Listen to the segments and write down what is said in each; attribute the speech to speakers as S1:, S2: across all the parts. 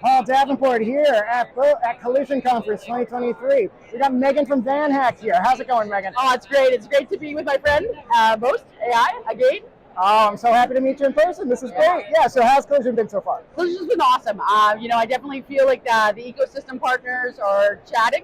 S1: Paul Davenport here at Collision Conference 2023. We got Meghan from VanHack here. How's it going, Meghan?
S2: Oh, it's great. It's great to be with my friend, Boast AI, again.
S1: Oh, I'm so happy to meet you in person. This is great. Yeah, so how's Collision been so far?
S2: Collision's been awesome. I definitely feel like the ecosystem partners are chatting,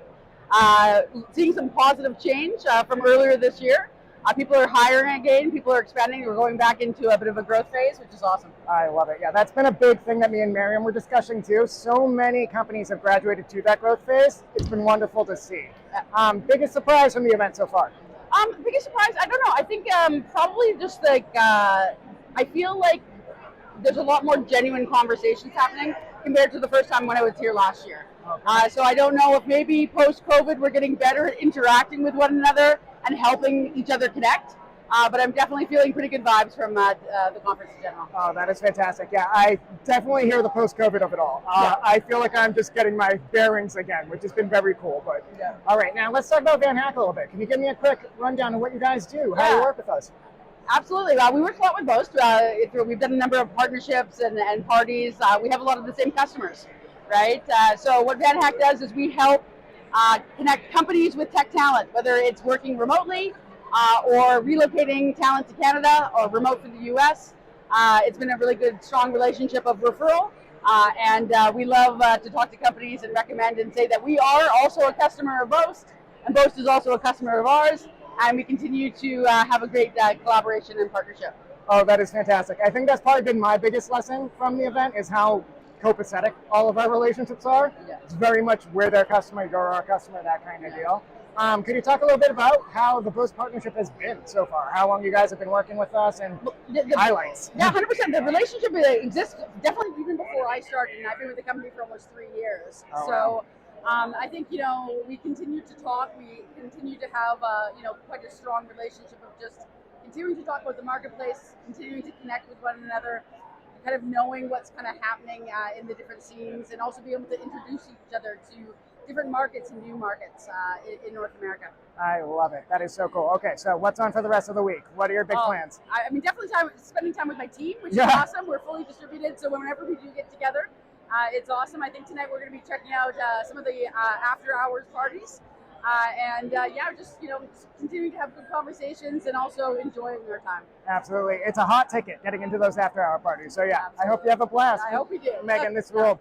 S2: seeing some positive change from earlier this year. People are hiring again. People are expanding. We're going back into a bit of a growth phase, which is awesome.
S1: I love it. Yeah, that's been a big thing that me and Miriam were discussing too. So many companies have graduated to that growth phase. It's been wonderful to see. Biggest surprise from the event so far?
S2: Biggest surprise? I don't know. I think probably just like I feel like there's a lot more genuine conversations happening compared to the first time when I was here last year.
S1: Okay.
S2: So I don't know if maybe post-COVID we're getting better at interacting with one another and helping each other connect. But I'm definitely feeling pretty good vibes from the conference in general.
S1: Oh, that is fantastic. Yeah, I definitely hear the post-COVID of it all.
S2: Yeah.
S1: I feel like I'm just getting my bearings again, which has been very cool. But
S2: Yeah.
S1: All right, now let's talk about VanHack a little bit. Can you give me a quick rundown of what you guys do, how you work with us?
S2: Absolutely. We work a lot with Boast. We've done a number of partnerships and parties. We have a lot of the same customers, right? So what VanHack does is we help connect companies with tech talent, whether it's working remotely or relocating talent to Canada or remote for the US. It's been a really good, strong relationship of referral. And we love to talk to companies and recommend and say that we are also a customer of Boast, and Boast is also a customer of ours. And we continue to have a great collaboration and partnership.
S1: Oh, that is fantastic. I think that's probably been my biggest lesson from the event is how copacetic all of our relationships are.
S2: Yeah.
S1: It's very much we're their customer, you're our customer, that kind of deal. Could you talk a little bit about how the Boast partnership has been so far? How long you guys have been working with us and highlights?
S2: Yeah, 100%. The relationship exists definitely even before I started, and I've been with the company for almost 3 years.
S1: Oh,
S2: so.
S1: wow.
S2: I think, we continue to talk. We continue to have, quite a strong relationship of just continuing to talk about the marketplace, continuing to connect with one another, kind of knowing what's kind of happening in the different scenes, and also be able to introduce each other to different markets and new markets in North America.
S1: I love it. That is so cool. Okay, so what's on for the rest of the week? What are your big plans?
S2: Definitely spending time with my team, which is awesome. We're fully distributed, so whenever we do get together, it's awesome. I think tonight we're going to be checking out some of the after-hours parties, just continuing to have good conversations and also enjoying our time.
S1: Absolutely, it's a hot ticket getting into those after-hour parties. So yeah, absolutely. I hope you have a blast.
S2: I hope we do.
S1: Meghan, this rule.